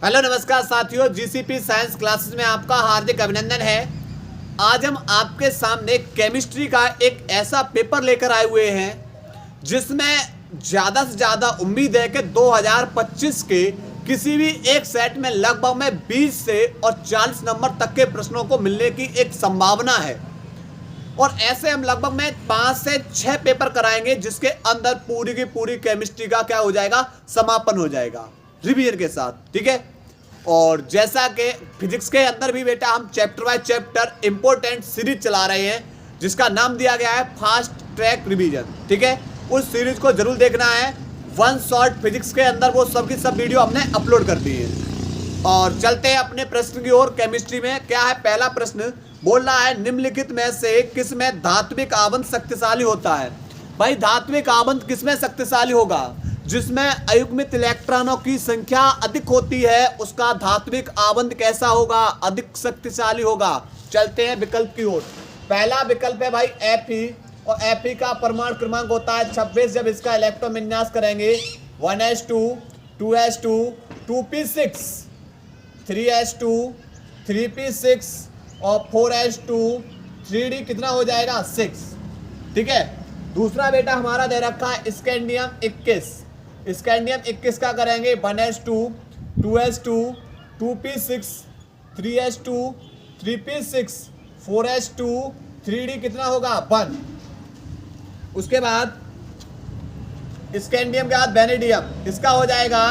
Hello नमस्कार साथियों, GCP science classes में आपका हार्दिक अभिनंदन है। आज हम आपके सामने केमिस्ट्री का एक ऐसा पेपर लेकर आए हुए हैं जिसमें ज़्यादा से ज़्यादा उम्मीद है कि 2025 के किसी भी एक सेट में लगभग में 20 से और 40 नंबर तक के प्रश्नों को मिलने की एक संभावना है। और ऐसे हम लगभग में 5 से 6 पेपर कराएंगे जिसके अंदर पूरी की पूरी केमिस्ट्री का क्या हो जाएगा, समापन हो जाएगा रिवीजन के साथ। ठीक है। और जैसा कि फिजिक्स के अंदर भी बेटा हम chapter by chapter important series चला रहे हैं जिसका नाम दिया गया है फास्ट ट्रैक रिवीजन। ठीक है, उस सीरीज को जरूर देखना है। वन शॉट फिजिक्स के अंदर वो सब की सब वीडियो हमने अपलोड कर दी है। और चलते हैं अपने प्रश्न की ओर। केमिस्ट्री में क्या है, पहला प्रश्न बोल रहा है निम्नलिखित में से किस में धात्विक आवंत शक्तिशाली होता है। भाई धात्विक आवंत किसमें शक्तिशाली होगा? जिसमें अयुग्मित इलेक्ट्रॉनों की संख्या अधिक होती है उसका धात्विक आवंत कैसा होगा, अधिक शक्तिशाली होगा। चलते हैं विकल्प की ओर। पहला विकल्प है भाई Fe, और Fe का परमाणु क्रमांक होता है 26। जब इसका इलेक्ट्रॉन विन्यास करेंगे 1s2 2s2 2p6 3s2 3p6 और 4s2 3d कितना हो जाएगा 6। ठीक है। दूसरा बेटा हमारा दे रखा है स्कैंडियम 21। स्कैंडियम 21 का करेंगे 1s2 2s2 2p6 3s2 3p6 4s2 3d कितना होगा 1। उसके बाद स्कैंडियम के बाद वेनेडियम, इसका हो जाएगा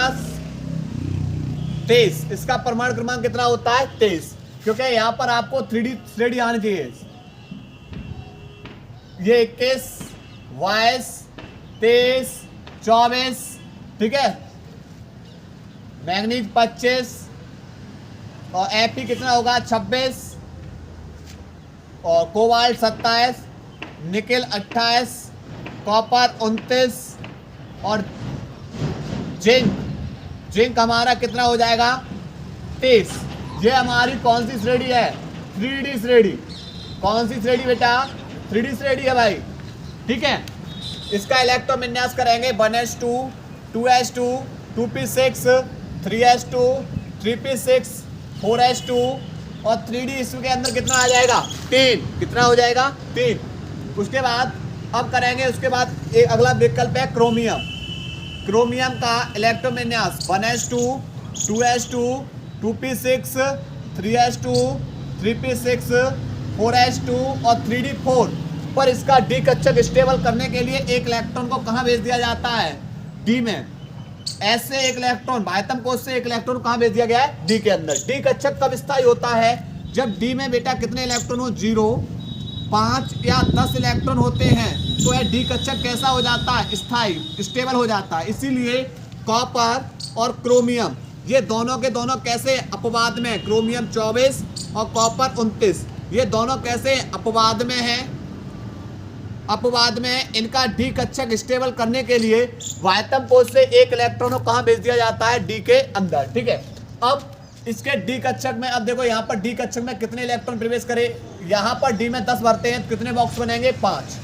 23। इसका परमाणु क्रमांक कितना होता है 23, क्योंकि यहां पर आपको 3d आनी चाहिए। ये 21 22 23 24। ठीक है। मैग्नीज 25 और Fe कितना होगा 26 और कोबाल्ट 27, निकेल 28, कॉपर 29 और जिंक हमारा कितना हो जाएगा 23। ये हमारी कौन सी श्रेणी है? 3D श्रेणी। कौन सी श्रेणी बेटा? 3D श्रेणी है भाई। ठीक है। इसका इलेक्ट्रॉन विन्यास करेंगे 1s2 2s2 2p6 3s2 3p6 4s2 और 3d इसके अंदर कितना आ जाएगा 3। कितना हो जाएगा 3। उसके बाद अब करेंगे, उसके बाद एक अगला विकल्प है क्रोमियम। क्रोमियम का इलेक्ट्रॉन विन्यास 1s2 2s2 2p6 3s2 3p6 4s2 और 3d4 पर इसका डी कक्षक स्टेबल करने के लिए एक इलेक्ट्रॉन को कहां भेज दिया जाता है? डी में। ऐसे एक इलेक्ट्रॉन बाह्यतम कोश से एक इलेक्ट्रॉन कहां भेज दिया गया है? डी के अंदर। डी कक्षक कब स्थायी होता है? जब डी में बेटा कितने इलेक्ट्रॉन हो 0 5 या 10 इलेक्ट्रॉन होते हैं तो यह डी कक्षक कैसा हो जाता है? स्थायी, स्टेबल हो जाता है। इसीलिए कॉपर और क्रोमियम ये दोनों के दोनों कैसे अपवाद में? क्रोमियम 24 और कॉपर 29 ये दोनों कैसे अपवाद में है? अपवाद में। इनका डी कक्षक स्टेबल करने के लिए बाह्यतम कोश से एक इलेक्ट्रॉन को कहां भेज दिया जाता है? डी के अंदर। ठीक है। अब इसके डी कक्षक में, अब देखो यहाँ पर डी कक्षक में कितने इलेक्ट्रॉन प्रवेश करे? यहाँ पर डी में 10 भरते हैं, कितने बॉक्स बनेंगे 5।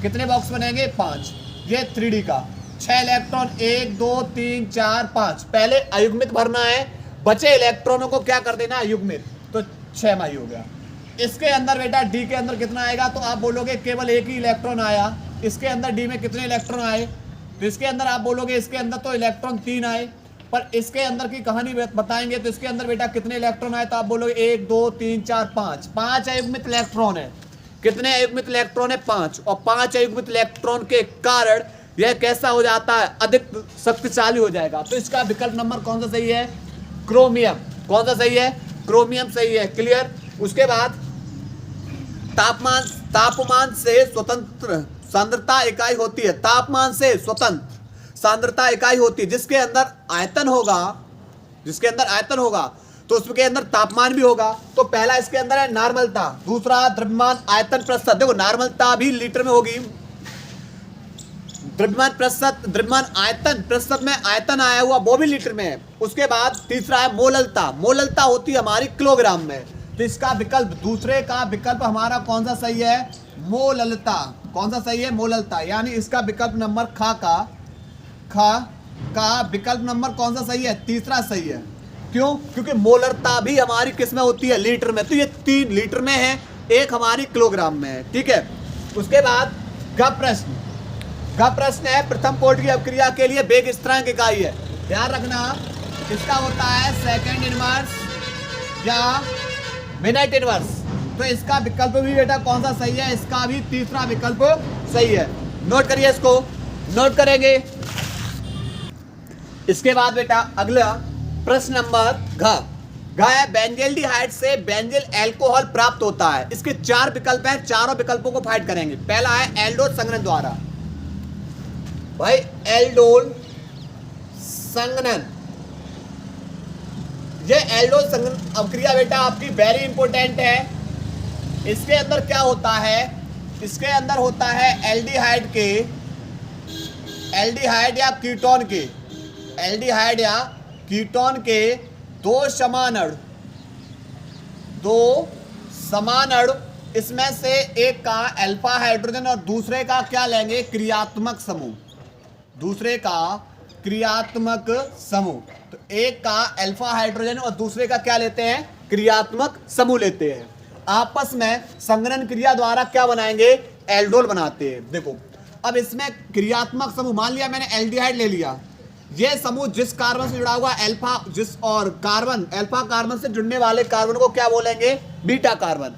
कितने बॉक्स बनेंगे 5। ये 3d का 6 इलेक्ट्रॉन 1 2 3 4 5 पहले अयुग्मित भरना है, बचे इलेक्ट्रॉनों को क्या कर देना अयुग्मित, तो 6 माई हो गया। इसके अंदर बेटा डी के अंदर कितना आएगा? तो आप बोलोगे केवल एक ही इलेक्ट्रॉन आया। इसके अंदर डी में कितने इलेक्ट्रॉन आए? तो इसके अंदर आप बोलोगे इसके अंदर तो इलेक्ट्रॉन 3 आए, पर इसके अंदर की कहानी बताएंगे तो इसके अंदर बेटा कितने इलेक्ट्रॉन आए? तो आप बोलोगे 1 2 3 4 5 अयुग्मित इलेक्ट्रॉन है। कितने अयुग्मित इलेक्ट्रॉन है? 5। और 5 अयुग्मित इलेक्ट्रॉन के कारण यह कैसा हो जाता है? अधिक शक्तिशाली हो जाएगा। तो इसका विकल्प नंबर कौन सा सही है? क्रोमियम। कौन सा सही है? क्रोमियम सही है। क्लियर। उसके बाद तापमान से स्वतंत्र सांद्रता इकाई होती है। तापमान से स्वतंत्र सांद्रता इकाई होती है। जिसके अंदर आयतन होगा तो उसके अंदर तापमान भी होगा। तो पहला इसके अंदर है नॉर्मलता, दूसरा द्रव्यमान आयतन प्रतिशत। देखो नॉर्मलता भी लीटर में होगी, द्रव्यमान आयतन प्रतिशत में आयतन आया हुआ वो भी लीटर में है। उसके बाद तीसरा है मोललता। मोललता होती है हमारी किलोग्राम में। तो इसका विकल्प, दूसरे का विकल्प हमारा कौन सा सही है? मोललता। कौन सा सही है? मोललता। यानी इसका विकल्प नंबर का विकल्प नंबर कौन सा सही है? तीसरा सही है। क्यों? क्योंकि मोलरता भी हमारी किस में होती है? लीटर में। तो ये 3 लीटर में है, एक हमारी किलोग्राम में है। ठीक है, उसके बाद ग प्रश्न है प्रथम कोटि की अपक्रिया के लिए वेग स्थिरांक इकाई है। ध्यान रखना, इसका होता है सेकंड इनवर्स या मिनट इनवर्स। तो इसका विकल्प भी बेटा कौन सा सही है? इसका भी तीसरा विकल्प सही है। नोट करिए, इसको नोट करेंगे। इसके बाद बेटा अगला प्रश्न नंबर घ है बेंजल्डिहाइड से बेंजिल अल्कोहल प्राप्त होता है। इसके 4 विकल्प हैं, चारों विकल्पों को फाइंड करेंगे। पहला है एल्डोल संघनन द्वारा। भाई एल्डोल संघनन, ये एल्डोल संघनन अपक्रिया बेटा आपकी वेरी इंपॉर्टेंट है। इसके अंदर क्या होता है? इसके अंदर होता है एल्डिहाइड या कीटोन के दो समान अणु, इसमें से एक का अल्फा हाइड्रोजन और दूसरे का क्या लेंगे? क्रियात्मक समूह। दूसरे का क्रियात्मक समूह। तो एक का अल्फा हाइड्रोजन और दूसरे का क्या लेते हैं? क्रियात्मक समूह लेते हैं। आपस में संघनन क्रिया द्वारा क्या बनाएंगे? एल्डोल बनाते हैं। देखो अब इसमें क्रियात्मक समूह, मान लिया मैंने एल्डिहाइड ले लिया, ये समूह जिस कार्बन से जुड़ा हुआ अल्फा, अल्फा कार्बन से जुड़ने वाले कार्बन को क्या बोलेंगे? Beta carbon.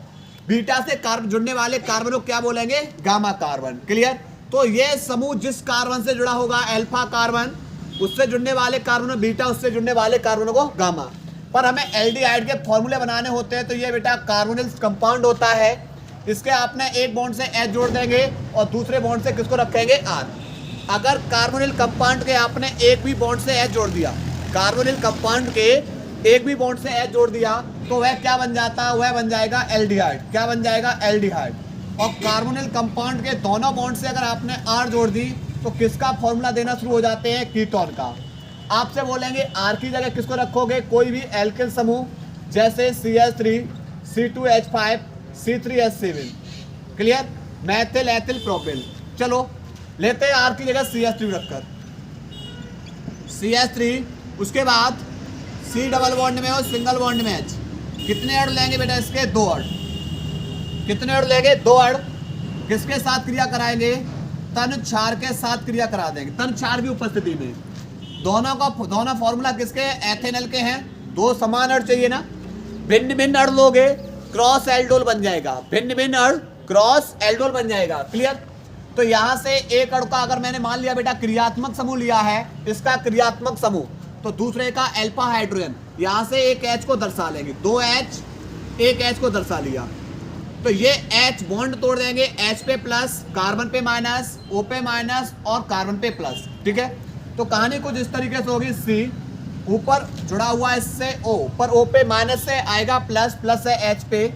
बीटा से कार्बन जुड़ने वाले कार्बन को क्या बोलेंगे? Gamma carbon. क्लियर? तो ये समूह जिस कार्बन से जुड़ा होगा अल्फा कार्बन, उससे जुड़ने वाले कार्बन बीटा, उससे जुड़ने वाले कार्बन को गामा। पर हमें एल्डिहाइड के फॉर्मूले बनाने होते हैं, तो ये बेटा कार्बोनिल कंपाउंड होता है। इसके आपने एक बॉन्ड से H जोड़ देंगे और दूसरे बॉन्ड से किसको रखेंगे? R। अगर कार्बोनिल कंपाउंड के आपने एक भी बॉन्ड से H जोड़ दिया, कार्बोनिल कंपाउंड के एक भी बॉन्ड से H जोड़ दिया, तो वह क्या बन जाता है? वह बन जाएगा एल्डिहाइड। क्या बन जाएगा? एल्डिहाइड। और कार्बोनिल कंपाउंड के दोनों बॉन्ड से अगर आपने R जोड़ दी, तो किसका फॉर्मूला देना शुरू हो जाते हैं? कीटोन का। आपसे बोलेंगे R की जगह किसको रखोगे? कोई भी एल्किल समूह, जैसे CH3, C2H5, C3H7। Clear? Maithil ethyl propyl. चलो लेते हैं R की जगह CH3 रखकर, CH3। उसके बाद C डबल बॉन्ड में और सिंगल बॉन्ड में H। कितने अणु लेंगे बेटा इसके? 2 अणु। कितने अणु लेंगे? 2 अणु। किसके साथ क्रिया कराएंगे? तन क्षार के साथ क्रिया करा देंगे, तन क्षार की उपस्थिति में। दोनों फॉर्मूला किसके? एथेनॉल के हैं। 2 समान अणु चाहिए ना, भिन्न भिन्न अणु लोगे, क्रॉस एल्डोल बन जाएगा। भिन्न भिन्न अणु क्रॉस एल्डोल बन जाएगा। क्लियर? तो यहाँ से एक अणु का अगर मैंने मान लिया बेटा क्रियात्मक समूह लिया है, इसका क्रियात्मक समूह, तो दूसरे का अल्फा हाइड्रोजन, यहाँ से एक H को दर्शा लेंगे। 2H, एक H को दर्शा लिया, तो ये H बॉन्ड तोड़ देंगे, H पे प्लस, कार्बन पे माइनस, O पे माइनस और कार्बन पे प्लस। ठीक है, तो कहानी कुछ इस तरीके से होगी। C ऊपर जुड़ा हुआ इससे O, पर O पे माइनस से आएगा प्लस, प्लस है H पे,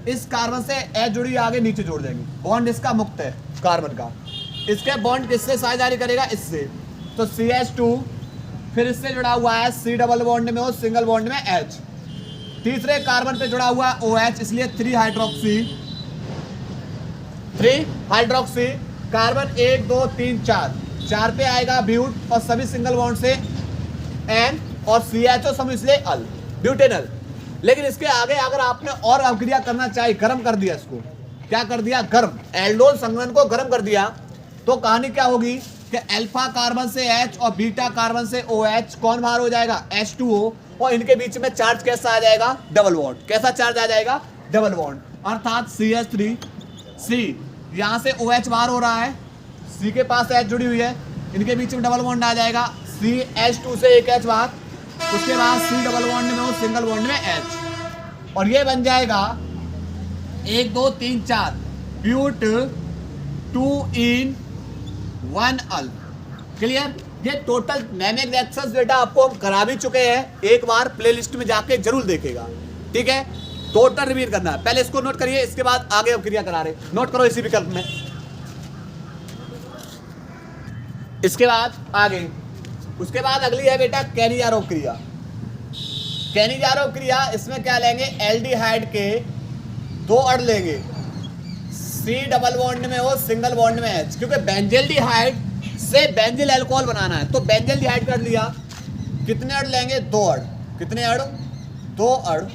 इस कार्बन से H जुड़ी आगे नीचे जोड़ देंगे। बॉन्ड इसका मुक्त है कार्बन का, इसके बॉन्ड किससे साझेदारी करेगा? इससे। तो CH2 फिर इससे जुड़ा हुआ है C डबल बॉन्ड में और सिंगल बॉन्ड में H। तीसरे कार्बन पे जुड़ा हुआ है OH, इसलिए 3 हाइड्रोक्सी। कार्बन 1 2 3 4 पे आएगा ब्यूट और सभी सिंगल बॉन्ड से N और CHO समूह, इसलिए अल, ब्यूटेनल। लेकिन इसके आगे अगर आपने और अभिक्रिया करना चाहिए, गर्म कर दिया इसको, क्या कर दिया? गर्म। एल्डोल संघनन को गर्म कर दिया, तो कहानी क्या होगी कि अल्फा कार्बन से H और बीटा कार्बन से OH कौन बाहर हो जाएगा? H2O। और इनके बीच में चार्ज कैसा आ जाएगा? Double bond. कैसा चार्ज आ जाएगा? Double bond. अर्थात CH3C, यहाँ से OH बाहर हो रहा है, C के पास H जुड़ी हुई है, इनके बीच में डबल बॉन्ड आ जाएगा। CH2 से एक H बाहर, उसके बाद C डबल बॉन्ड में और सिंगल बॉन्ड में H, और ये बन जाएगा 1 2 3 4 ब्यूट 2 in 1 अल। क्लियर? ये टोटल नेमिक रिएक्शंस बेटा आपको हम करा भी चुके हैं, एक बार प्लेलिस्ट में जाके जरूर देखेगा। ठीक है, टोटल रिवीट करना है। पहले इसको नोट करिए, इसके बाद आगे अपक्रिया करा रहे, नोट करो इसी विकल्प में। इसके बाद आगे, उसके बाद अगली है बेटा कैनिजारोव क्रिया। कैनिजारोव क्रिया, इसमें क्या लेंगे? एल्डिहाइड के 2 अणु लेंगे, C डबल बॉन्ड में हो सिंगल बॉन्ड में H, क्योंकि बेंजल्डिहाइड से बेंजिल अल्कोहल बनाना है, तो बेंजल्डिहाइड कर लिया। कितने अणु लेंगे? 2 अणु। कितने अणु? 2 अणु।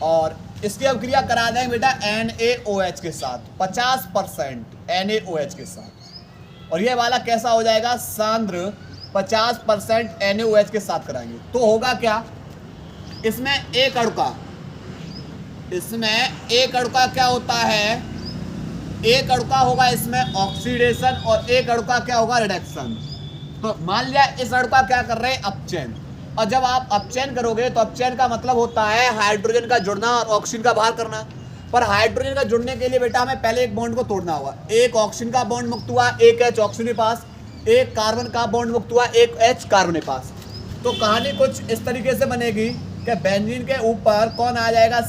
और इसकी अभिक्रिया करा देंगे बेटा NaOH के साथ, 50% NaOH के साथ। और ये वाला कैसा हो जाएगा? सांद्र 50% NaOH के साथ कराएंगे तो होगा क्या? इसमें एक अणु का क्या होता है? एक अणु का होगा इसमें ऑक्सीडेशन और एक अणु का क्या होगा? रिडक्शन। तो मान लिया इस अणु का क्या कर रहे हैं? अपचयन। और जब आप अपचयन करोगे तो अपचयन का मतलब होता है हाइड्रोजन का जुड़ना और ऑक्सीजन का बाहर करना। पर हाइड्रोजन का जुड़ने के लिए बेटा हमें पहले एक बॉन्ड को तोड़ना होगा। एक ऑक्सीजन का बॉन्ड मुक्त हुआ, एक H ऑक्सीजन के पास, एक कार्बन का बॉन्ड मुक्त हुआ, एक H कार्बन के पास। तो कहानी कुछ इस तरीके से बनेगी कि बेंजीन के ऊपर कौन आ जाएगा?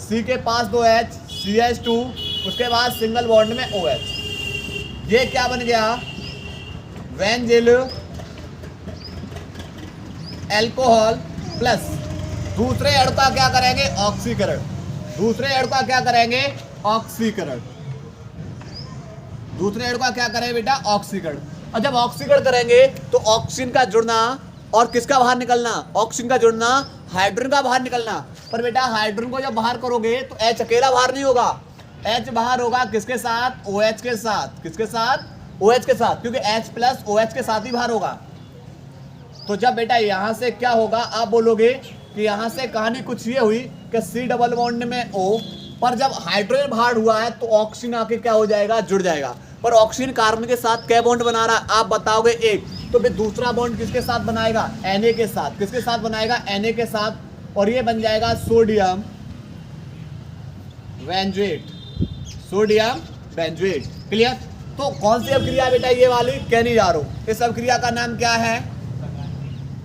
C के पास 2 H, CH2, उसके बाद सिंगल बॉन्ड में OH। ये क्या बन गया? बेंजील अल्कोहल प्लस दूसरे अणु का क्या करेंगे? ऑक्सीकरण। दूसरे अणु का क्या करेंगे? ऑक्सीकरण। दूसरे अणु का क्या करेंगे बेटा? ऑक्सीकरण। और जब ऑक्सीकरण करेंगे तो ऑक्सीजन का जुड़ना और किसका बाहर निकलना? ऑक्सीजन का जुड़ना, हाइड्रोजन का बाहर निकलना। पर बेटा हाइड्रोजन को जब बाहर करोगे तो H अकेला बाहर नहीं होगा, H बाहर होगा किसके साथ? OH के साथ। किसके साथ? OH के साथ, क्योंकि H प्लस OH के साथ ही बाहर होगा। तो जब बेटा यहां से क्या होगा? आप बोलोगे कि यहां से कहानी कुछ ये हुई कि C डबल बॉन्ड में O, पर जब हाइड्रोजन बाहर हुआ है तो ऑक्सीजन आके क्या हो जाएगा? जुड़ जाएगा। पर ऑक्सीजन कार्बन के साथ क्या बॉन्ड बना रहा है? आप बताओगे एक। तो फिर दूसरा बॉन्ड किसके साथ बनाएगा? Na के साथ। किसके साथ बनाएगा? Na के साथ। और ये बन जाएगा sodium benzoate. Sodium benzoate. Clear? तो कौन सी अभिक्रिया बेटा? ये वाली कैनिजारो। इस अभिक्रिया का नाम क्या है?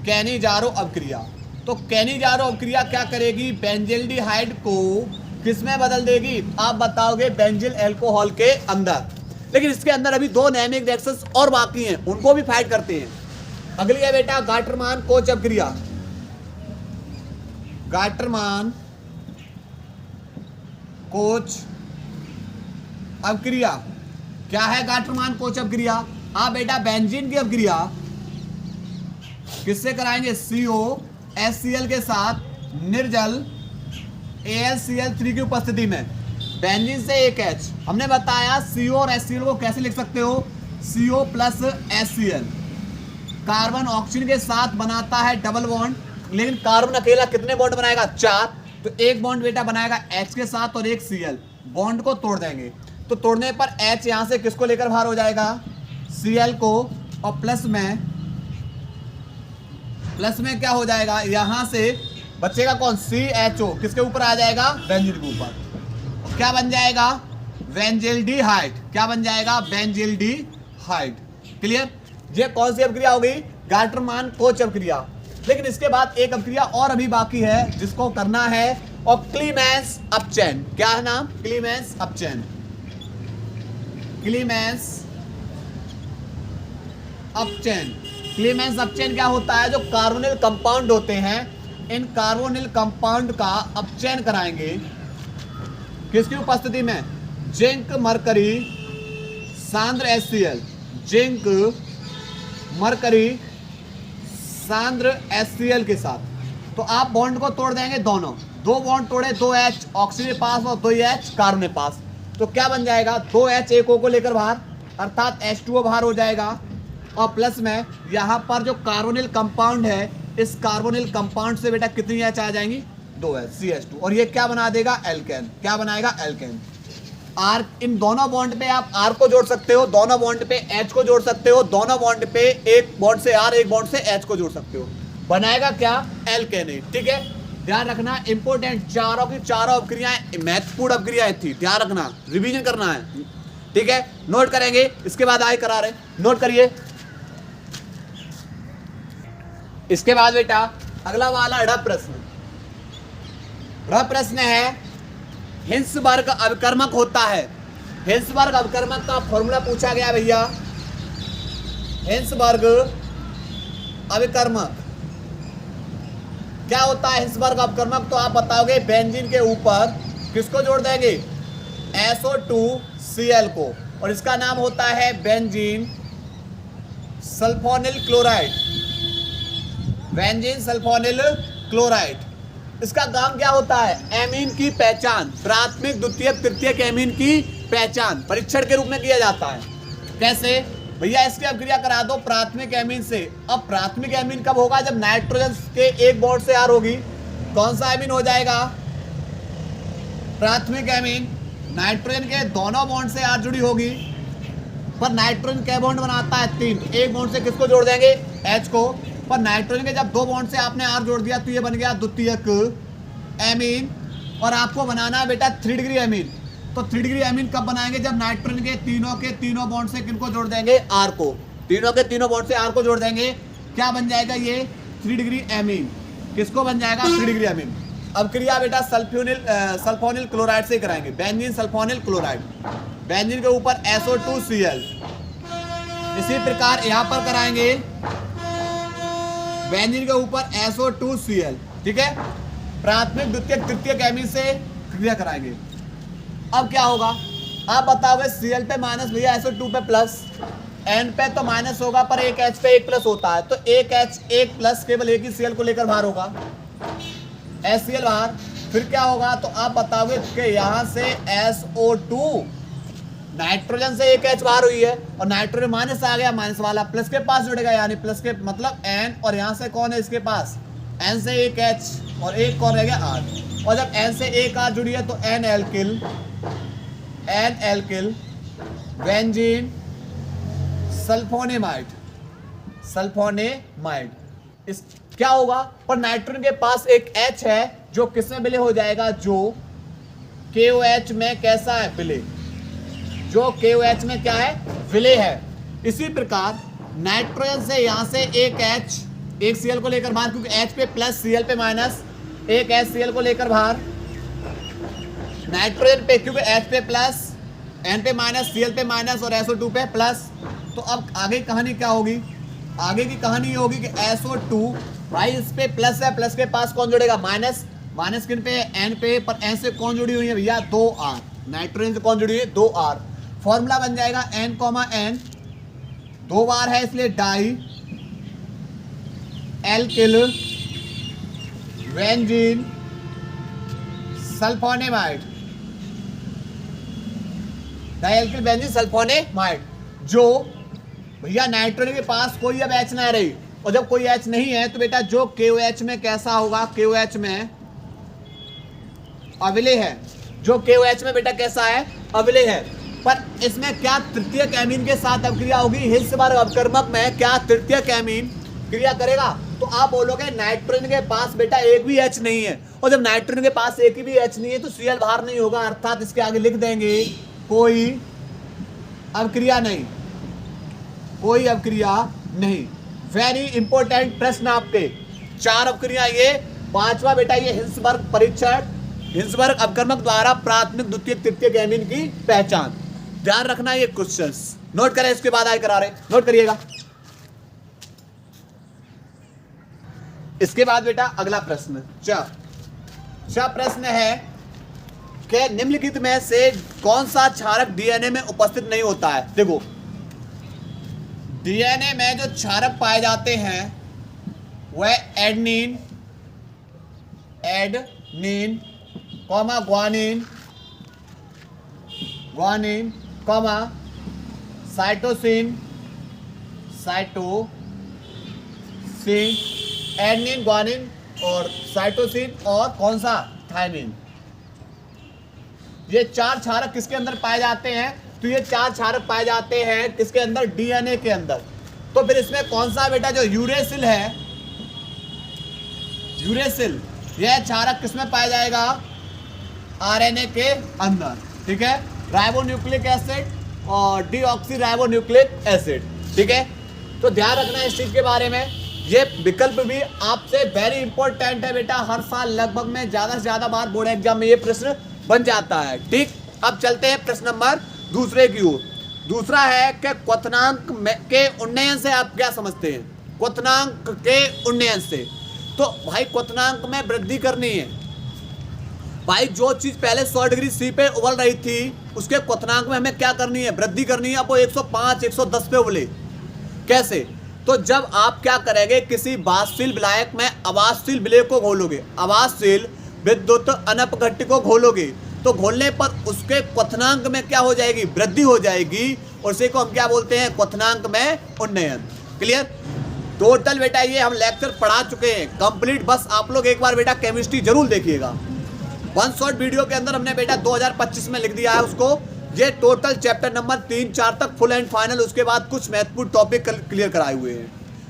कैनिजारो अभिक्रिया। तो कैनिजारो अभिक्रिया क्या करेगी? बेंजिल्डिहाइड को किसमें बदल देगी? आप बताओगे बेंजिल अल्कोहल के अंदर। लेकिन इसके अंदर अभी 2 नाइमिक रिएक्शंस और बाकी हैं, उनको भी फाइट करते हैं। अगली है बेटा गाटरमान कोच अभिक्रिया। गाटरमान कोच अभिक्रिया क्या है? गाटरमान कोच अभिक्रिया। आप बेटा बेंजीन की अभिक्रिया किससे कराएंगे? COHCl के साथ निर्जल AlCl3 की उपस्थिति में। बेंजीन से एक H। हमने बताया CO और HCl को कैसे लिख सकते हो? CO plus HCl। Carbon oxygen के साथ बनाता है डबल बॉन्ड, लेकिन कार्बन अकेला कितने बॉन्ड बनाएगा? 4। तो एक बॉन्ड बेटा बनाएगा H के साथ और एक Cl। बॉन्ड को तोड़ देंगे तो तोड़ने पर H यहां से किसको लेकर बाहर हो जाएगा? Cl को। और प्लस में क्या हो जाएगा? यहां से बचेगा कौन? CHO। किसके ऊपर आ जाएगा? बेंजीन के ऊपर। क्या बन जाएगा? बेंजिल्डिहाइड। क्या बन जाएगा? बेंजिल्डिहाइड। क्लियर? ये कौन सी अभिक्रिया हो गई? गाटरमान कोच अभिक्रिया। लेकिन इसके बाद एक अभिक्रिया और अभी बाकी है जिसको करना है, और क्लीमेंस अपचयन। क्या है नाम? क्लीमेंस अपचयन। क्लीमेंस अपचयन। क्लीमेंस अपचयन क्या होता है? जो कार्बोनिल कंपाउंड होते हैं, इन कार्बोनिल कंपाउंड का अपचयन कराएंगे किसकी उपस्थिति में? जिंक मरकरी सांद्र HCl। जिंक मरकरी सांद्र HCl के साथ। तो आप बॉन्ड को तोड़ देंगे दोनों। 2 बॉन्ड तोड़े, 2 H ऑक्सीजन के पास और 2 H कार्बन के पास। तो क्या बन जाएगा? 2 H एक O को लेकर बाहर, अर्थात H2O बाहर हो जाएगा। और प्लस में यहाँ पर जो कार्बोनिल कंपाउंड है, इस कार्बोनिल कंपाउंड से बेटा कितनी H आ जाएंगी? 2 H CH2। और ये क्या बना देगा? एल्केन। क्या बनाएगा? एल्केन। R, इन दोनों बॉन्ड पे आप R को जोड़ सकते हो, दोनों बॉन्ड पे H को जोड़ सकते हो, दोनों बॉन्ड पे एक बॉन्ड से R, एक बॉन्ड से H को जोड़ सकते हो। बनाएगा क्या? एल्केनेट। ठीक है, ध्यान रखना, इंपोर्टेंट। चारों की चारों अभिक्रियाएं महत्वपूर्ण अभिक्रियाएं थी, ध्यान रखना, रिवीजन करना है। ठीक है, नोट करेंगे, इसके बाद आए करा रहे, नोट करिए। इसके बाद बेटा अगला वाला ड प्रश्न। ड प्रश्न है, हिंसबर्ग अभिकर्मक होता है। हिंसबर्ग अभिकर्मक का फॉर्मूला पूछा गया भैया। हिंसबर्ग अभिकर्मक क्या होता है? हिंसबर्ग अभिकर्मक तो आप बताओगे बेंजीन के ऊपर किसको जोड़ देंगे? SO2Cl को, और इसका नाम होता है benzene sulphonyl chloride. Benzene sulphonyl chloride. इसका काम क्या होता है? एमीन की पहचान, प्राथमिक द्वितीयक तृतीयक एमीन की पहचान परीक्षण के रूप में किया जाता है। कैसे भैया? इसकी अभिक्रिया करा दो प्राथमिक एमीन से। अब प्राथमिक एमीन कब होगा? जब नाइट्रोजन के एक बॉन्ड से R होगी। कौन सा एमीन हो जाएगा? प्राथमिक एमीन। नाइट्रोजन के दोनों बॉन्ड से R जुड़ी होगी, पर नाइट्रोजन क्या बॉन्ड बनाता है? 3। एक बॉन्ड से किसको जोड़ देंगे? H को। पर नाइट्रोजन के जब 2 बॉन्ड से आपने R जोड़ दिया तो ये बन गया द्वितीयक एमीन। और आपको बनाना है बेटा 3 डिग्री एमीन। तो 3 डिग्री एमीन कब बनाएंगे? जब नाइट्रोजन के तीनों बॉन्ड से किनको जोड़ देंगे? R को। तीनों के तीनों बॉन्ड से R को जोड़ देंगे, क्या बन जाएगा? ये 3 डिग्री एमीन। किसको बन जाएगा? 3 डिग्री एमीन। अब क्रिया बेटा सल्फोनिल क्लोराइड से कराएंगे, बेंजीन सल्फोनिल क्लोराइड। बेंजीन के ऊपर SO2Cl। इसी प्रकार यहां पर कराएंगे बेंजीन के ऊपर SO2Cl। ठीक है, प्राथमिक द्वितीयक तृतीयक एमीन से क्रिया कराएंगे। अब क्या होगा? आप बताओगे Cl पे माइनस, भैया SO2 पे प्लस। N पे तो माइनस होगा, पर एक H पे एक प्लस होता है, तो एक H एक प्लस केवल एक ही Cl को लेकर बाहर होगा, HCl बाहर। फिर क्या होगा? तो आप बताओगे कि यहाँ से SO2, नाइट्रोजन से एक H बाहर हुई है और नाइट्रोजन माइनस आ गया, माइनस वाला प्लस के पास जुड़ेगा, यानी प्लस के मतलब N, और यहाँ से कौन है इसके पास? N से एक H और एक कौन रह गया? R। और जब N से एक R जुड़ी है तो N एल्किल बेंजीन सल्फोनेमाइड। इस क्या होगा? पर नाइट्रोजन के पास एक H है जो किसमें विलय हो जाएगा? जो KOH में कैसा है? विलय। जो KOH में क्या है? विलय है। इसी प्रकार नाइट्रोजन से यहां से एक H एक Cl को लेकर बाहर, क्योंकि H पे प्लस Cl पे माइनस, एक HCl को लेकर बाहर। नाइट्रोजन पे क्योंकि H पे प्लस, N पे माइनस, Cl पे माइनस और SO2 पे प्लस। तो अब आगे कहानी क्या होगी? आगे की कहानी ये होगी कि SO2 भाई इस पे प्लस है, प्लस के पास कौन जुड़ेगा? माइनस। माइनस किन पे? N पे। पर N से कौन जुड़ी हुई है भैया? 2R। नाइट्रोजन से कौन जुड़ी है? 2R। फॉर्मूला बन जाएगा N, 2 बार है इसलिए di alkyl benzene sulphonamide. Dialkyl benzene sulphonamide. जो भैया नाइट्रोजन के पास कोई अब H ना रही, और जब कोई H नहीं है तो बेटा जो KOH में कैसा होगा? KOH में अविलय है। जो KOH में बेटा कैसा है? अविलय है। पर इसमें क्या तृतीयक एमीन के साथ अभिक्रिया होगी? हिल्सबर्ग अवकर्मक में क्या तृतीयक एमीन क्रिया करेगा? तो आप बोलोगे नाइट्रोजन के पास बेटा एक भी H नहीं है, और जब नाइट्रोजन के पास एक भी H नहीं है तो Cl बाहर नहीं होगा, अर्थात इसके आगे लिख देंगे कोई अभिक्रिया नहीं, कोई अभिक्रिया नहीं। वेरी इंपॉर्टेंट प्रश्न आपके। 4 अभिक्रिया, ये 5वां बेटा ये हिल्सबर्ग परीक्षण, हिल्सबर्ग अवकर्मक द्वारा प्राथमिक द्वितीयक तृतीयक एमीन की पहचान। ध्यान रखना ये क्वेश्चंस नोट करें, इसके बाद आए करा रहे, नोट करिएगा। इसके बाद बेटा अगला प्रश्न च प्रश्न है कि निम्नलिखित में से कौन सा क्षारक डीएनए में उपस्थित नहीं होता है? देखो डीएनए में जो क्षारक पाए जाते हैं वह adenine, comma guanine, comma cytosine, adenine, guanine और साइटोसिन, और कौन सा? थायमिन। ये 4 क्षारक किसके अंदर पाए जाते हैं? तो ये 4 क्षारक पाए जाते हैं किसके अंदर? डीएनए के अंदर। तो फिर इसमें कौन सा बेटा जो यूरेसिल है, यूरेसिल, यह क्षारक किसमें पाया जाएगा? आरएनए के अंदर। ठीक है, राइबोन्यूक्लिक एसिड और डीऑक्सीराइबोन्यूक्लिक एसिड। ठीक है, तो ध्यान रखना इस चीज के बारे में। ये विकल्प भी आपसे वेरी इंपॉर्टेंट है बेटा, हर साल लगभग में ज्यादा से ज्यादा बार बोर्ड एग्जाम में ये प्रश्न बन जाता है। ठीक, अब चलते हैं प्रश्न नंबर दूसरे की ओर। दूसरा है कि क्वथनांक के उन्नयन से आप क्या समझते हैं? क्वथनांक के उन्नयन से, तो भाई क्वथनांक में वृद्धि करनी है। भाई जो चीज पहले 100 डिग्री सी पे उबल रही थी उसके क्वथनांक में हमें क्या करनी है? वृद्धि करनी है। अब वो 105, 110 पे उबले। कैसे? तो जब आप क्या करेंगे, किसी वाष्पशील विलायक में अवाष्पशील विलेय को घोलोगे, अवाष्पशील विद्युत अनपघट्य को घोलोगे, तो घोलने पर उसके क्वथनांक में क्या हो जाएगी, वृद्धि हो जाएगी, और उसी को हम क्या बोलते हैं, क्वथनांक में उन्नयन। क्लियर। टोटल बेटा ये हम लेक्चर पढ़ा चुके हैं कंप्लीट। बस आप लोग एक बार बेटा केमिस्ट्री जरूर देखिएगा। वन शॉट वीडियो के अंदर हमने बेटा 2025 में लिख दिया है उसको। ये टोटल चैप्टर नंबर 3-4 तक फुल एंड फाइनल, उसके बाद कुछ महत्वपूर्ण टॉपिक क्लियर कराए हुए हैं,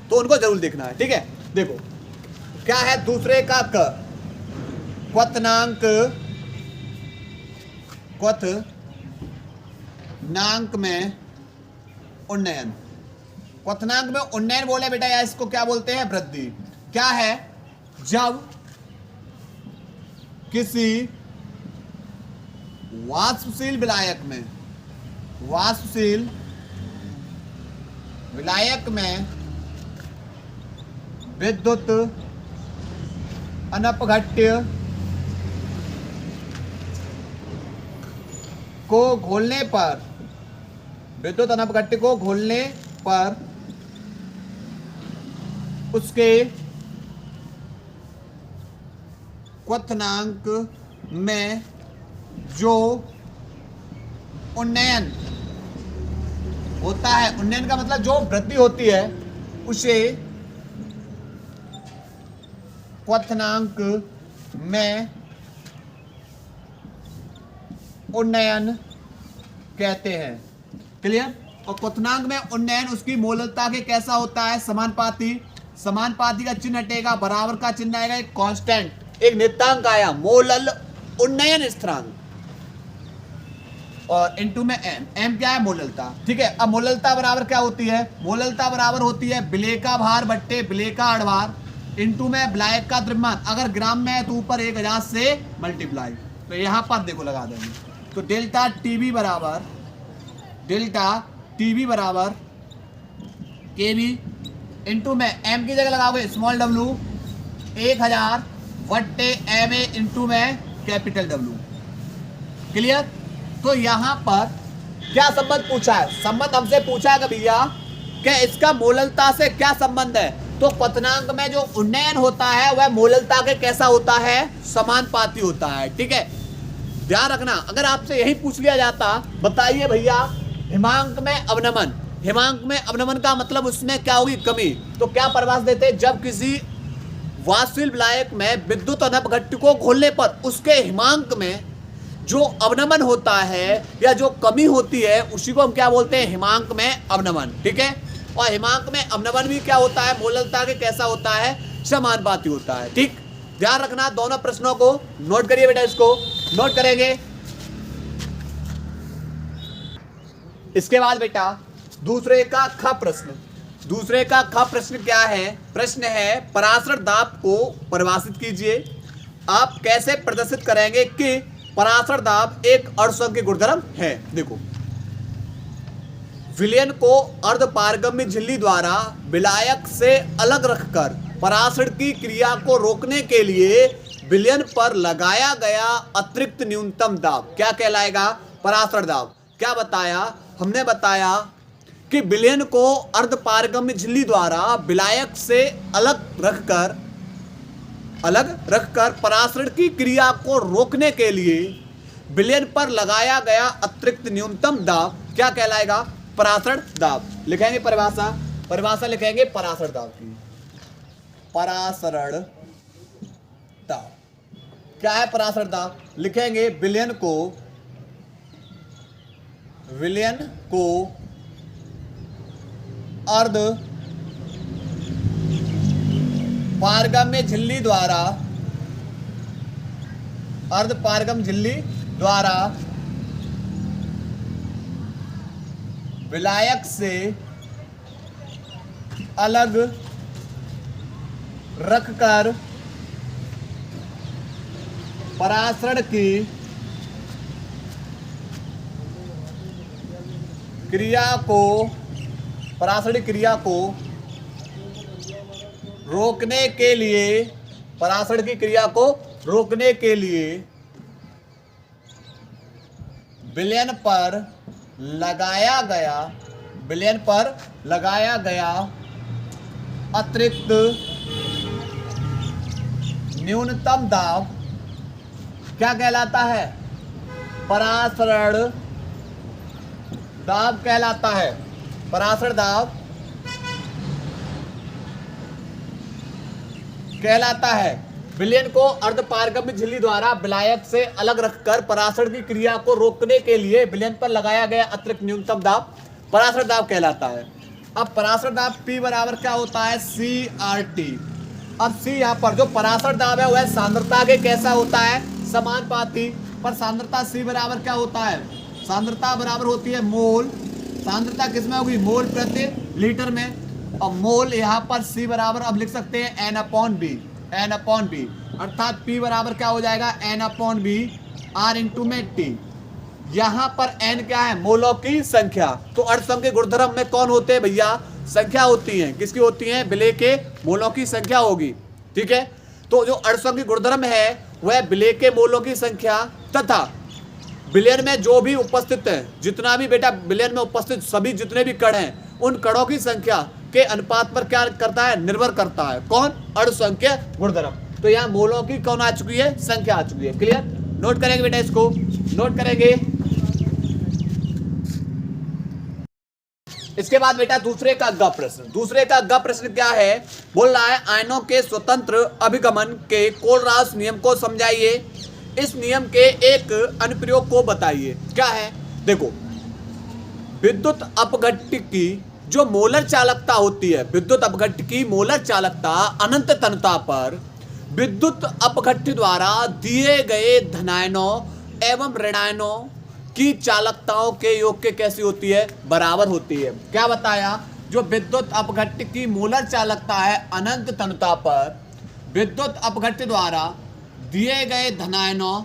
तो उनको जरूर देखना है। ठीक है, देखो क्या है दूसरे का क, क्वथनांक, क्वथनांक में उन्नयन। क्वथनांक में उन्नयन बोले बेटा, या इसको क्या बोलते हैं, वृद्धि। क्या है, जब किसी वाष्पशील विलायक में, वाष्पशील विलायक में विद्युत अनपघट्य को घोलने पर, विद्युत अनपघट्य को घोलने पर उसके क्वथनांक में जो उन्नयन होता है, उन्नयन का मतलब जो वृद्धि होती है, उसे क्वथनांक में उन्नयन कहते हैं। क्लियर। और क्वथनांक में उन्नयन उसकी मोललता के कैसा होता है, समानुपाती। समानुपाती का चिन्ह हटेगा, बराबर का चिन्ह आएगा, एक कांस्टेंट, एक नियतांक आया, मोलल उन्नयन स्थिरांक, और इनटू में एम। एम क्या है, मोललता। ठीक है। अब मोललता बराबर क्या होती है, मोललता बराबर होती है विलेय का भार बट्टे विलेय का अणभार इनटू में विलायक का द्रव्यमान। अगर ग्राम में है तो ऊपर 1000 से मल्टीप्लाई, तो यहां पर देखो लगा देंगे, तो डेल्टा टीबी बराबर, डेल्टा टीबी बराबर केबी इनटू में एम की जगह लगाओगे स्मॉल डब्लू 1000 बट्टे एम ए इनटू में कैपिटल डब्लू। क्लियर। तो यहां पर क्या संबंध पूछा है, संबंध हमसे पूछा है भैया कि इसका मोललता से क्या संबंध है, तो क्वथनांक में जो उन्नयन होता है वह मोललता के कैसा होता है, समानुपाती होता है। ठीक है, ध्यान रखना। अगर आपसे यही पूछ लिया जाता, बताइए भैया हिमांक में अवनमन, हिमांक में अवनमन का मतलब उसमें क्या होगी, कमी, तो क्या परिभाषा देते, जब किसी वाष्पशील विलायक में विद्युत अनपघट्य को घोलने पर उसके हिमांक में जो अवनमन होता है या जो कमी होती है, उसी को हम क्या बोलते हैं, हिमांक में अवनमन। ठीक है। और हिमांक में अवनमन भी क्या होता है, मोललता के कैसा होता है, समानुपाती होता है। ठीक, ध्यान रखना। दोनों प्रश्नों को नोट करिए बेटा, इसको नोट करेंगे। इसके बाद बेटा दूसरे का ख प्रश्न, दूसरे का ख प्रश्न क्या है, प्रश्न है परासरण दाब को परिभाषित कीजिए। आप कैसे प्रदर्शित करेंगे कि परासरण दाब एक अर्धसंख्यक गुणधर्म है। देखो, विलयन को अर्धपारगम्य झिल्ली द्वारा विलायक से अलग रखकर परासरण की क्रिया को रोकने के लिए विलयन पर लगाया गया अतिरिक्त न्यूनतम दाब क्या कहलाएगा, परासरण दाब। क्या बताया हमने, बताया कि विलयन को अर्धपारगम्य झिल्ली द्वारा विलायक से अलग रखकर परासरण की क्रिया को रोकने के लिए विलयन पर लगाया गया अतिरिक्त न्यूनतम दाब क्या कहलाएगा, परासरण दाब। लिखेंगे परिभाषा, परिभाषा लिखेंगे परासरण दाब की। परासरण दाब क्या है, परासरण दाब लिखेंगे विलयन को अर्ध पारगम्य झिल्ली द्वारा, अर्धपारगम झिल्ली द्वारा विलायक से अलग रखकर परासरण की क्रिया को, परासरण क्रिया को रोकने के लिए, परासरण की क्रिया को रोकने के लिए विलयन पर लगाया गया अतिरिक्त न्यूनतम दाब क्या कहलाता है? परासरण दाब कहलाता है। परासरण दाब कहलाता है। विलयन को अर्धपारगम्य झिल्ली द्वारा विलायक से अलग रखकर परासरण की क्रिया को रोकने के लिए विलयन पर लगाया गया अतिरिक्त न्यूनतम दाब परासरण दाब कहलाता है। अब परासरण दाब P बराबर क्या होता है? CRT। अब C यहाँ पर जो परासरण दाब है वह सांद्रता के कैसा होता है? समानुपाती। पर सांद्रता C बराबर क्या होता है? सांद्रता बराबर होती है मोल। सांद्रता किसमें होगी? मोल प्रति लीटर में। और मोल यहाँ पर C बराबर अब लिख सकते हैं N/B। N/B अर्थात P बराबर क्या हो जाएगा? N/B R इंटू में T। यहाँ पर N क्या है? मोलों की संख्या। तो अर्धसंग के गुणधर्म में कौन होते हैं भैया? संख्या होती है। किसकी होती है? विलेय के मोलों की संख्या होगी। ठीक है, तो जो अर्धसंग के गुणधर्म है वह विलेय के मोलों की संख्या तथा विलयन में जो भी उपस्थित है, जितना भी बेटा विलयन में उपस्थित सभी जितने भी कण हैं उन कणों की संख्या के अनुपात पर क्या करता है? निर्भर करता है। कौन? अर्धसंग के गुणधर्म। तो यहाँ मोलों की कौन आ चुकी है? संख्या आ चुकी है। क्लियर? नोट करेंगे बेटा, इसको नोट करेंगे। इसके बाद बेटा दूसरे का ग प्रश्न। दूसरे का ग प्रश्न क्या है? बोल रहा है आयनों के स्वतंत्र अभिगमन के कोलरास नियम को समझाइए। इस नियम के एक अनुप्रयोग को बताइए। क्या है? देखो, विद्युत अपघट्य की जो मोलर चालकता होती है, विद्युत अपघट्य की मोलर चालकता अनंत तनता पर विद्युत अपघट्य द्वारा दिए गए धनायनों एवं ऋणायनों की चालकताओं के योग के कैसी होती है? बराबर होती है। क्या बताया? जो विद्युत अपघट्य की मोलर चालकता है अनंत तनता पर विद्युत अपघट्य द्वारा दिए गए धनायनों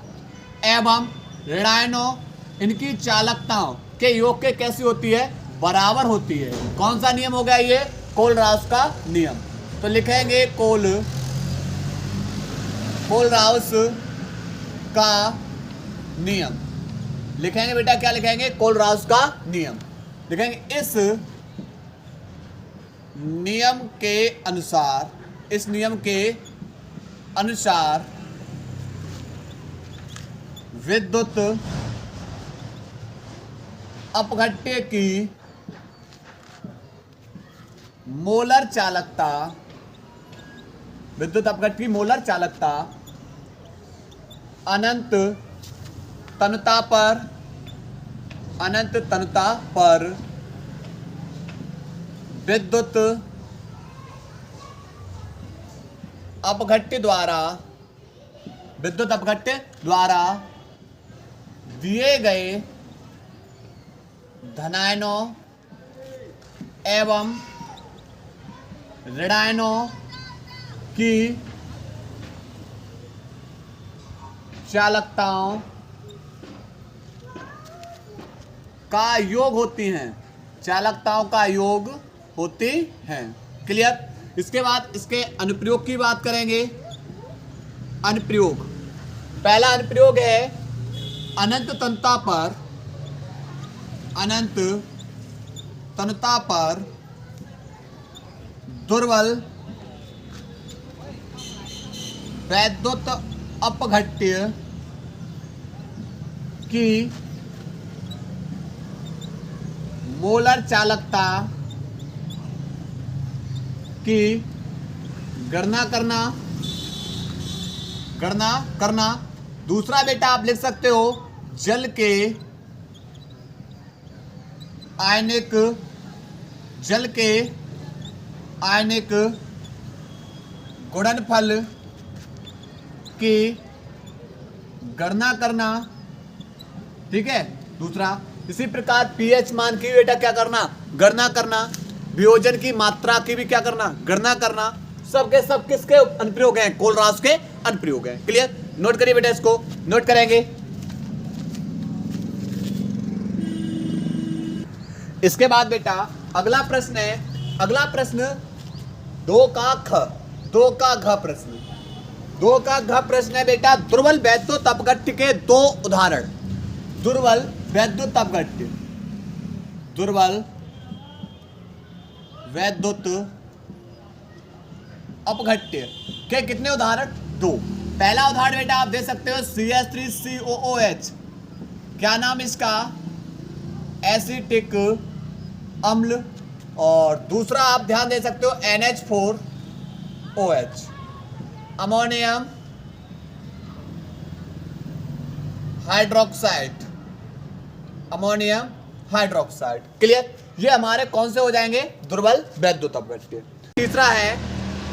एवं ऋणायनों इनकी चालकताओं के योग के कैसी होती है? बराबर होती है। कौन सा नियम हो गया ये? कोलरास का नियम। तो लिखेंगे कोलरास का नियम। लिखेंगे बेटा, क्या लिखेंगे? कोलरास का नियम लिखेंगे। इस नियम के अनुसार विद्युत अपघट्य की मोलर चालकता अनंत तनता पर विद्युत अपघट्य द्वारा दिए गए धनायनों एवं ऋणायनों की चालकताओं का योग होती हैं। चालकताओं का योग होती हैं। क्लियर? इसके बाद इसके अनुप्रयोग की बात करेंगे। अनुप्रयोग, पहला अनुप्रयोग है अनंत तनता पर दुर्बल वैद्युत अपघट्य की मोलर चालकता की गणना करना। दूसरा बेटा आप लिख सकते हो जल के आयनिक गुणनफल की गणना करना। ठीक है? दूसरा, इसी प्रकार पीएच मान की बेटा क्या करना? गणना करना। वियोजन की मात्रा की भी क्या करना? गणना करना। सबके सब किसके अनुप्रयोग हैं? कोलरास के अनुप्रयोग हैं। क्लियर? नोट करिए बेटा, इसको नोट करेंगे। इसके बाद बेटा अगला प्रश्न है, अगला प्रश्न 2 का घ प्रश्न है बेटा दुर्बल वैद्युत अपघट्य के 2 उदाहरण। दुर्बल वैद्युत अपघट्य के कितने उदाहरण? 2। पहला उदाहरण बेटा आप दे सकते हो CH3COOH, क्या नाम इसका? एसिटिक अम्ल। और दूसरा आप ध्यान दे सकते हो NH4OH, ammonium hydroxide, ammonium hydroxide. Clear? ये हमारे कौन से हो जाएंगे? दुर्बल वैद्युत अपघट्य।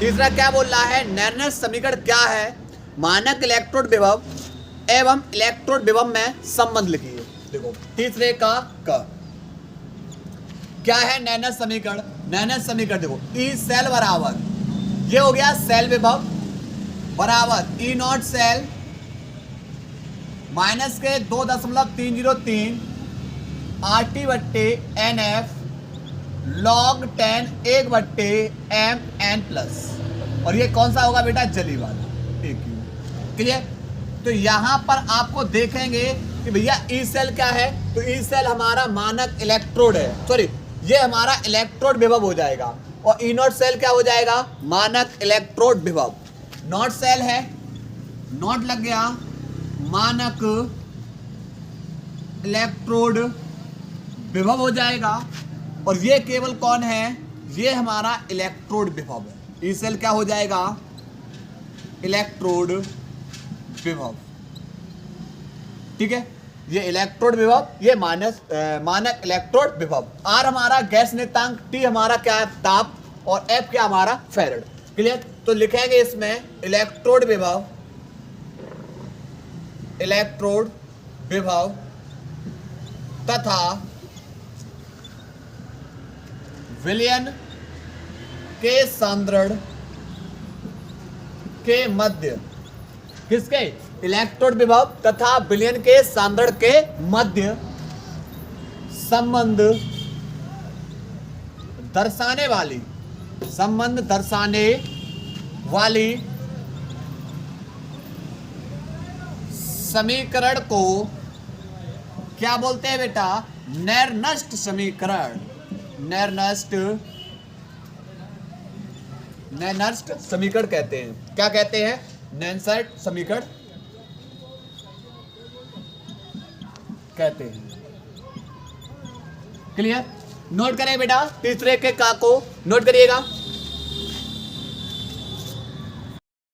तीसरा क्या बोल रहा है? नैर्नस समीकरण क्या है? मानक इलेक्ट्रोड विभव एवं इलेक्ट्रोड विभव में संबंध लिखिए। देखो तीसरे का क्या है नैर्नस समीकरण? नैर्नस समीकरण देखो, ई सेल बराबर, ये हो गया सेल विभव बराबर ई नॉट सेल माइनस के 2.303 RT बट्टे NF log 10 1/mn प्लस, और ये कौन सा होगा बेटा? जली वाला AQ। क्लियर? तो यहां पर आपको देखेंगे कि भैया ई सेल क्या है, तो ई सेल हमारा मानक इलेक्ट्रोड है, सॉरी ये हमारा इलेक्ट्रोड विभव हो जाएगा, और ई नॉट सेल क्या हो जाएगा? मानक इलेक्ट्रोड विभव। नॉट सेल है, नॉट लग गया, मानक इलेक्ट्रोड विभव हो जाएगा, और ये केवल कौन है? ये हमारा इलेक्ट्रोड विभव है। ई सेल क्या हो जाएगा? इलेक्ट्रोड विभव। ठीक है, ये इलेक्ट्रोड विभव, ये मानक इलेक्ट्रोड विभव। आर हमारा गैस नियतांक, टी हमारा क्या है? ताप, और एफ क्या हमारा? फैराड। क्लियर? तो लिखेंगे इसमें इलेक्ट्रोड विभव, इलेक्ट्रोड विभव तथा विलयन के सांद्रण के मध्य, किसके? इलेक्ट्रोड विभव तथा विलयन के सांद्रण के मध्य संबंध दर्शाने वाली समीकरण को क्या बोलते हैं बेटा? नैर्नस्ट समीकरण। नैर्नस्ट समीकरण कहते हैं। क्या कहते हैं? नैर्नस्ट समीकरण कहते हैं। क्लियर? नोट करें बेटा, तीसरे के का को नोट करिएगा।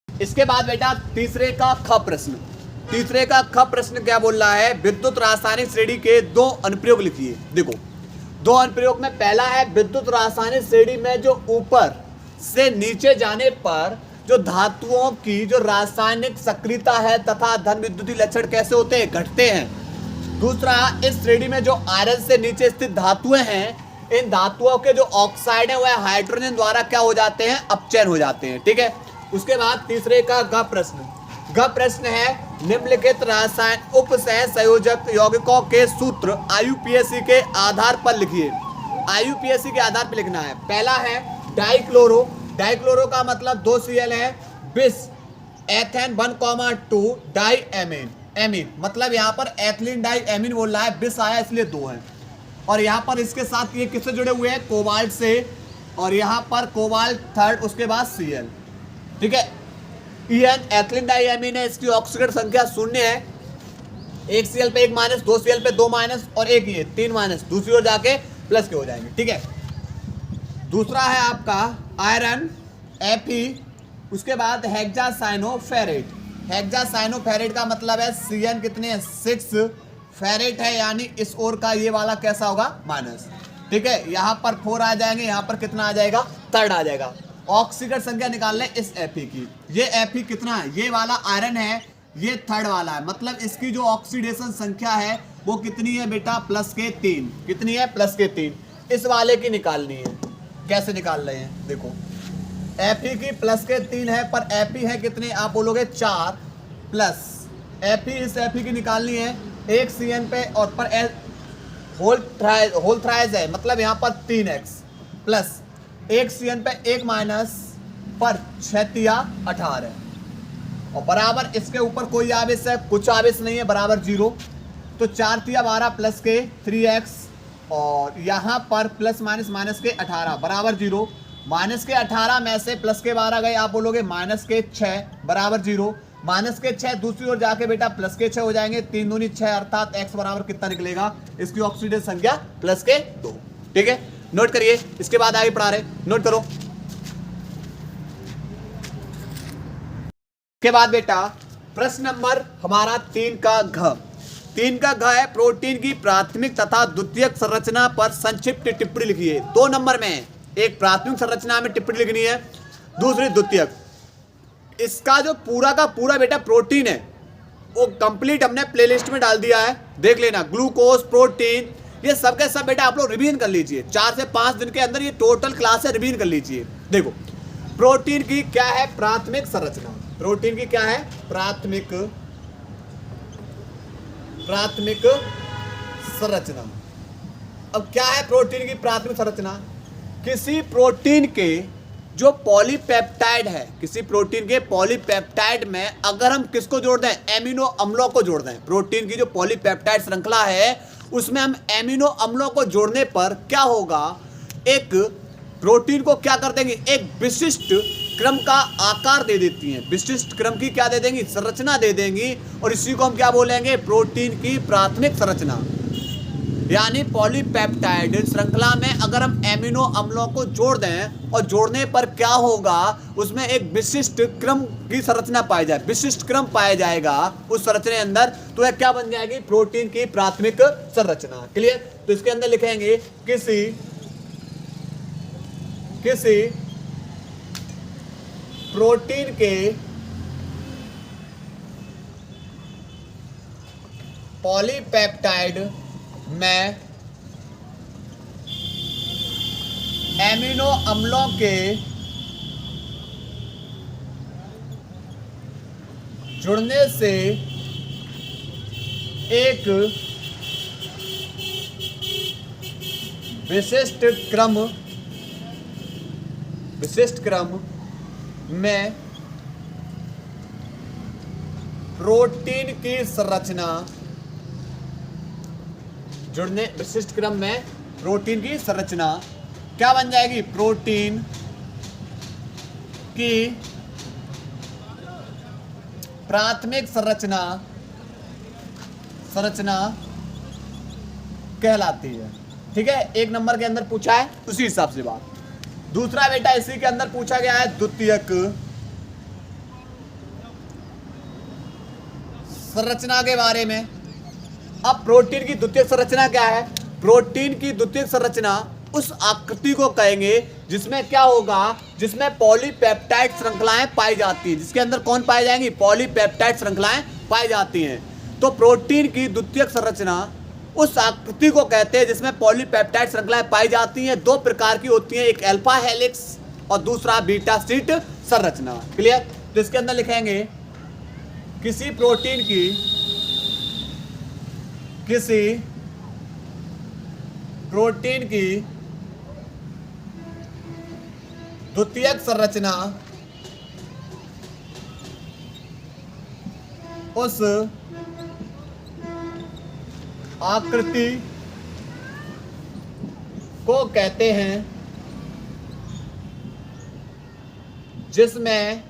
इसके बाद बेटा तीसरे का ख प्रश्न। तीसरे का ख प्रश्न क्या बोल रहा है? विद्युत रासायनिक श्रेणी के 2 अनुप्रयोग लिखिए। देखो 2 अनुप्रयोग में पहला है विद्युत रासायनिक श्रेणी में जो ऊपर से नीचे जाने पर जो धातुओं की जो रासायनिक सक्रियता है तथा धन विद्युतीय लक्षण कैसे होते हैं? घटते हैं। दूसरा, इस श्रेणी में जो आयरन से नीचे स्थित धातुएं हैं, इन धातुओं के जो ऑक्साइड है वह हाइड्रोजन द्वारा क्या हो जाते हैं? अपचयन हो जाते हैं। ठीक है, उसके बाद तीसरे का ग प्रश्न। ग प्रश्न है निम्नलिखित रासायन उपसह संयोजक यौगिकों के सूत्र IUPAC के आधार पर लिखिए। IUPAC के आधार पर लिखना है। पहला है डाइक्लोरो। डाइक्लोरो का मतलब 2Cl है, बिस एथेन 1,2 डाई एमीन। एमीन मतलब यहाँ पर एथिलीन डाई एमीन बोल रहा है, बिस आया इसलिए 2 है। और यहाँ पर इसके साथ ये किससे जुड़े हुए हैं? कोबाल्ट से। और यहाँ पर कोबाल्ट थर्ड, उसके बाद Cl। ठीक है, EN एथिलीन डाई एमीन है, इसकी ऑक्सीडेशन संख्या 0 है। 1 Cl पे 1 माइनस, 2 Cl पे 2 माइनस, और एक ये 3 माइनस, दूसरी ओर जाके प्लस के हो जाएंगे। ठीक है, दूसरा है आपका आयरन Fe, उसके बाद हेक्सासाइनोफेरेट। हेक्सासाइनोफेरेट का मतलब है Cn कितने हैं? 6 फेरेट है, यानी इस ओर का ये वाला कैसा होगा? माइनस। ठीक है, यहाँ पर 4 आ जाएंगे, यहाँ पर कितना आ जाएगा? 3 आ जाएगा। ऑक्सीजन संख्या निकाल लें इस Fe की। ये Fe कितना है? ये वाला आयरन है, ये 3rd वाला है, मतलब इसकी जो ऑक्सीडेशन संख्या है वो कितनी है बेटा? प्लस के 3। कितनी है? प्लस के 3। इस वाले की निकालनी है। कैसे निकाल रहे हैं? देखो Fe की प्लस के 3 है, पर Fe है कितने? आप बोलोगे 4 प्लस Fe, इस Fe की निकालनी है 1 Cn पे, और पर होल थ्राइज है, मतलब यहाँ पर 3x प्लस 1 Cn पे 1 माइनस, पर 6 18 और बराबर इसके ऊपर कोई आवेश है? कुछ आवेश नहीं है, बराबर 0। तो 4 12 प्लस के 3x, और यहाँ पर प्लस माइनस माइनस के 18 बराबर 0। माइनस के 18 में से प्लस के 12 गए, आप बोलोगे माइनस के 6 बराबर 0। माइनस के 6 दूसरी ओर जाके बेटा प्लस के 6 हो जाएंगे, 3 दूनी 6 अर्थात x बराबर कितना निकलेगा, इसकी ऑक्सीडेशन संख्या प्लस के 2। ठीक है, नोट करिए। इसके बाद आगे पढ़ा रहे, नोट करो। के बाद बेटा प्रश्न नंबर हमारा 3 का घ। 3 का घ है प्रोटीन की प्राथमिक तथा द्वितीयक संरचना पर संक्षिप्त टिप्पणी लिखिए। 2 नंबर में एक प्राथमिक संरचना में टिप्पणी लिखनी है, दूसरी द्वितीयक। इसका जो पूरा का पूरा बेटा प्रोटीन है वो कंप्लीट हमने प्लेलिस्ट में डाल दिया है, देख लेना। ग्लूकोज, प्रोटीन, ये सब के सब बेटा आप लोग रिवीजन कर लीजिए। 4 से 5 दिन के अंदर ये टोटल क्लास है, रिवीजन कर लीजिए। देखो प्रोटीन की क्या है प्राथमिक संरचना, प्रोटीन की क्या है प्राथमिक संरचना। अब क्या है प्रोटीन की प्राथमिक संरचना, किसी प्रोटीन के जो पॉलीपेप्टाइड है, किसी प्रोटीन के पॉलीपेप्टाइड में अगर हम किसको जोड़ दें, एमिनो अम्लों को जोड़ दें। प्रोटीन की जो पॉलीपेप्टाइड श्रृंखला है उसमें हम एमिनो अम्लों को जोड़ने पर क्या होगा, एक प्रोटीन को क्या कर देंगे, एक विशिष्ट क्रम का आकार दे देती हैं, विशिष्ट क्रम की क्या दे देंगी, संरचना दे देंगी। और इसी को हम क्या बोलेंगे, प्रोटीन की प्राथमिक संरचना। यानी पॉलीपेप्टाइड श्रृंखला में अगर हम एमिनो अम्लों को जोड़ दें और जोड़ने पर क्या होगा, उसमें एक विशिष्ट क्रम की संरचना पाई जाए, विशिष्ट क्रम पाया जाएगा उस संरचना के अंदर, तो यह क्या बन जाएगी, प्रोटीन की प्राथमिक संरचना। क्लियर। तो इसके अंदर लिखेंगे किसी प्रोटीन के पॉलीपेप्टाइड में एमिनो अम्लों के जुड़ने से एक विशिष्ट क्रम में प्रोटीन की संरचना जुड़ने, विशिष्ट क्रम में प्रोटीन की संरचना क्या बन जाएगी, प्रोटीन की प्राथमिक संरचना कहलाती है। ठीक है, 1 नंबर के अंदर पूछा है उसी हिसाब से बात। दूसरा बेटा इसी के अंदर पूछा गया है द्वितीयक संरचना के बारे में। अब प्रोटीन की द्वितीयक संरचना क्या है, प्रोटीन की द्वितीयक संरचना उस आकृति को कहेंगे जिसमें क्या होगा, जिसमें पॉलीपेप्टाइड श्रृंखलाएं पाई जाती हैं, जिसके अंदर कौन पाई जाएंगी, पॉलीपेप्टाइड श्रृंखलाएं पाई जाती हैं। तो प्रोटीन की द्वितीयक संरचना उस आकृति को कहते हैं जिसमें पॉलीपेप्टाइड श्रृंखलाएं पाई जाती हैं। 2 प्रकार की होती हैं, एक अल्फा हेलिक्स और दूसरा बीटा शीट संरचना। क्लियर। तो इसके अंदर लिखेंगे किसी प्रोटीन की द्वितीयक संरचना उस आकृति को कहते हैं जिसमें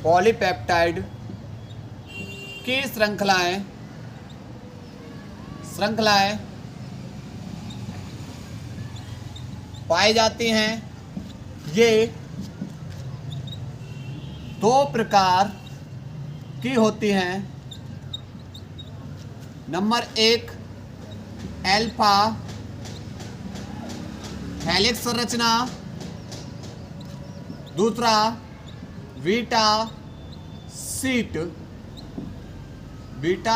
पॉलीपेप्टाइड की श्रृंखलाएं पाई जाती हैं। ये 2 प्रकार की होती हैं। नंबर 1 अल्फा हेलिक्स संरचना, दूसरा बीटा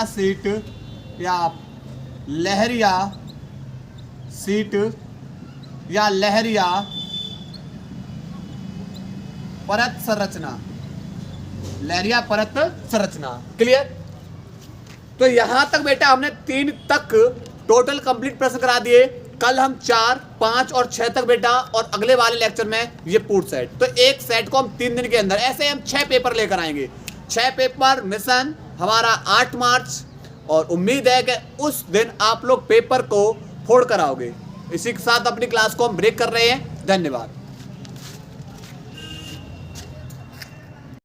सीट या लहरिया सीट या लहरिया परत संरचना, लहरिया परत संरचना। क्लियर। तो यहां तक बेटा हमने 3 तक टोटल कंप्लीट प्रश्न करा दिए। कल हम 4, 5 और 6 तक बेटा, और अगले वाले लेक्चर में ये पूर्ण सेट। तो एक सेट को हम 3 दिन के अंदर, ऐसे हम 6 पेपर लेकर आएंगे। 6 पेपर मिशन हमारा 8 मार्च और उम्मीद है कि उस दिन आप लोग पेपर को फोड़ कर आओगे। इसी के साथ अपनी क्लास को हम ब्रेक कर रहे हैं। धन्यवाद।